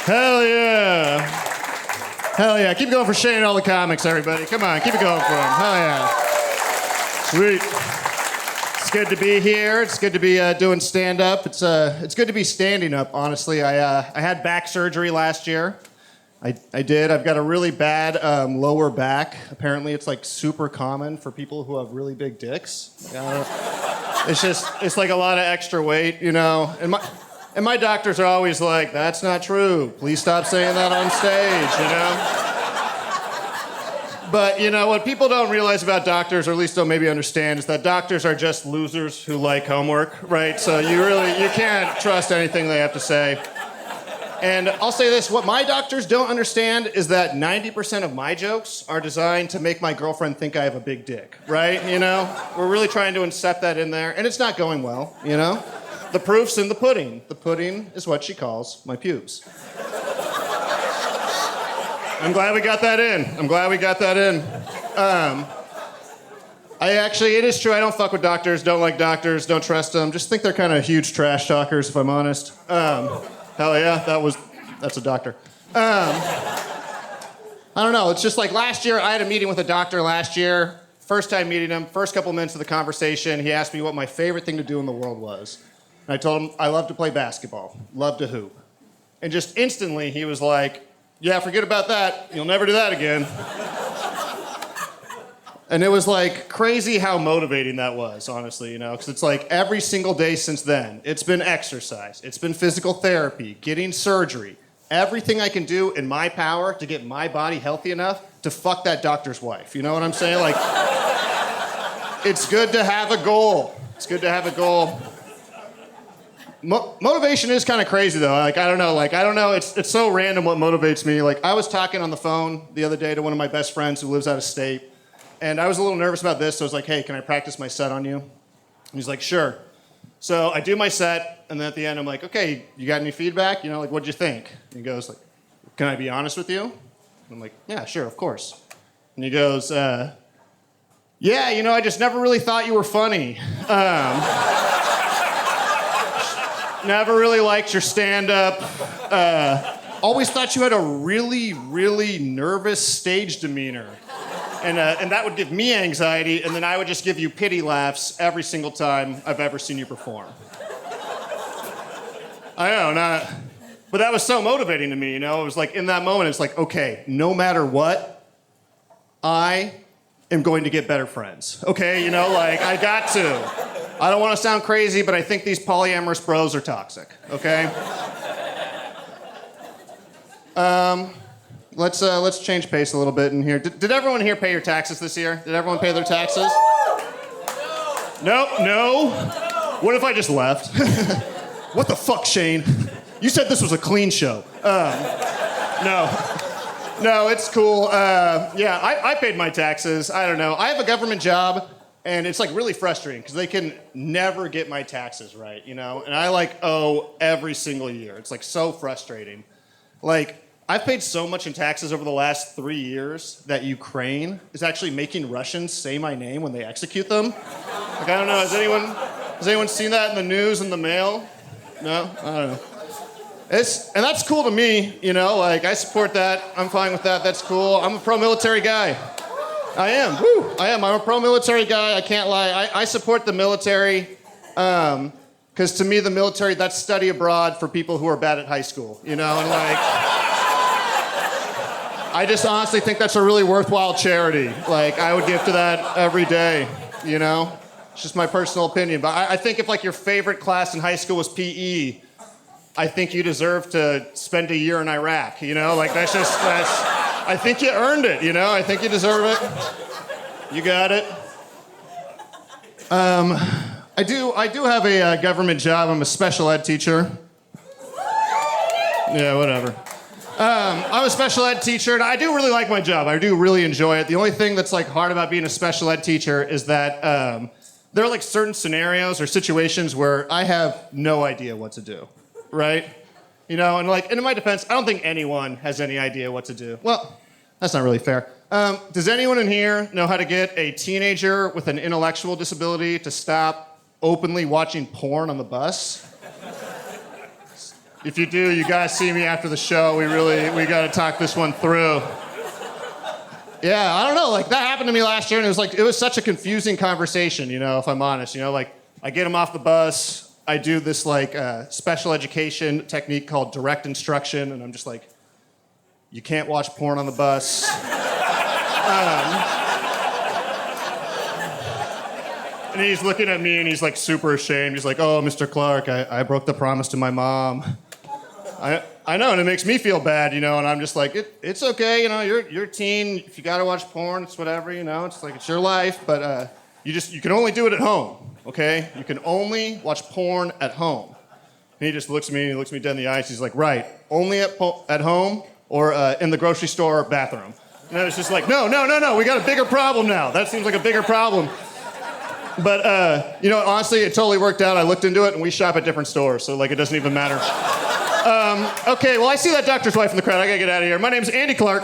Hell yeah. Hell yeah. Keep going for Shane and all the comics, everybody. Come on, keep it going for him. Hell yeah. Sweet. It's good to be here. It's good to be doing stand-up. It's good to be standing up, honestly. I had back surgery last year. I did. I've got a really bad lower back. Apparently, it's like super common for people who have really big dicks. It's like a lot of extra weight, you know. And my doctors are always like, "That's not true. Please stop saying that on stage," you know. But you know what people don't realize about doctors, or at least don't maybe understand, is that doctors are just losers who like homework, right? So you can't trust anything they have to say. And I'll say this, what my doctors don't understand is that 90% of my jokes are designed to make my girlfriend think I have a big dick, right? You know? We're really trying to incept that in there, and it's not going well, you know? The proof's in the pudding. The pudding is what she calls my pubes. I'm glad we got that in. It is true, I don't fuck with doctors, don't like doctors, don't trust them. Just think they're kind of huge trash talkers, if I'm honest. Hell yeah, that's a doctor. I don't know, it's just like last year, I had a meeting with a doctor last year. First time meeting him, first couple minutes of the conversation, he asked me what my favorite thing to do in the world was. And I told him, I love to play basketball, love to hoop. And just instantly, he was like, yeah, forget about that, you'll never do that again. And it was like crazy how motivating that was, honestly, you know, because it's like every single day since then, it's been exercise, it's been physical therapy, getting surgery, everything I can do in my power to get my body healthy enough to fuck that doctor's wife. You know what I'm saying? Like, it's good to have a goal. It's good to have a goal. Motivation is kind of crazy though. I don't know. It's so random what motivates me. Like, I was talking on the phone the other day to one of my best friends who lives out of state. And I was a little nervous about this, so I was like, hey, can I practice my set on you? And he's like, sure. So I do my set, and then at the end, I'm like, okay, you got any feedback? You know, like, what'd you think? And he goes, like, can I be honest with you? And I'm like, yeah, sure, of course. And he goes, yeah, you know, I just never really thought you were funny. Never really liked your stand-up. Always thought you had a really, really nervous stage demeanor. And that would give me anxiety, and then I would just give you pity laughs every single time I've ever seen you perform. I know, but that was so motivating to me, you know? It was like, in that moment, it's like, okay, no matter what, I am going to get better friends, okay? You know, like, I got to. I don't want to sound crazy, but I think these polyamorous bros are toxic, okay? Let's change pace a little bit in here. Did everyone here pay your taxes this year? Did everyone pay their taxes? No? What if I just left? What the fuck, Shane? You said this was a clean show. No, it's cool. Yeah, I paid my taxes. I don't know. I have a government job, and it's like really frustrating because they can never get my taxes right, you know? And I like owe every single year. It's like so frustrating. Like, I've paid so much in taxes over the last 3 years that Ukraine is actually making Russians say my name when they execute them. Like, I don't know, has anyone seen that in the news, in the mail? No? I don't know. And that's cool to me, you know, like, I support that, I'm fine with that, that's cool. I'm a pro-military guy. I am, I'm a pro-military guy, I can't lie. I support the military, because to me, the military, that's study abroad for people who are bad at high school, you know, and like, I just honestly think that's a really worthwhile charity. Like, I would give to that every day, you know? It's just my personal opinion. But I think if, like, your favorite class in high school was PE, I think you deserve to spend a year in Iraq, you know? Like, that's I think you earned it, you know? I think you deserve it. You got it. I do have a government job. I'm a special ed teacher. Yeah, whatever. I'm a special ed teacher, and I do really like my job. I do really enjoy it. The only thing that's like hard about being a special ed teacher is that there are like certain scenarios or situations where I have no idea what to do, right? You know, and like, and in my defense, I don't think anyone has any idea what to do. Well, that's not really fair. Does anyone in here know how to get a teenager with an intellectual disability to stop openly watching porn on the bus? If you do, you guys see me after the show. We got to talk this one through. Yeah, I don't know. Like that happened to me last year, and it was such a confusing conversation. If I'm honest. Like I get him off the bus. I do this special education technique called direct instruction, and I'm just like, you can't watch porn on the bus. And he's looking at me, and he's like super ashamed. He's like, "Oh, Mr. Clark, I broke the promise to my mom." I know, and it makes me feel bad, and I'm just like, it's okay, you're a teen. If you gotta watch porn, it's whatever, it's like it's your life, but you can only do it at home, okay? You can only watch porn at home. And he just looks at me, and he looks me dead in the eyes. He's like, right, only at home or in the grocery store bathroom. And I was just like, no, we got a bigger problem now. That seems like a bigger problem. But honestly, it totally worked out. I looked into it, and we shop at different stores, so it doesn't even matter. Okay, well, I see that doctor's wife in the crowd. I gotta get out of here. My name's Andy Clark.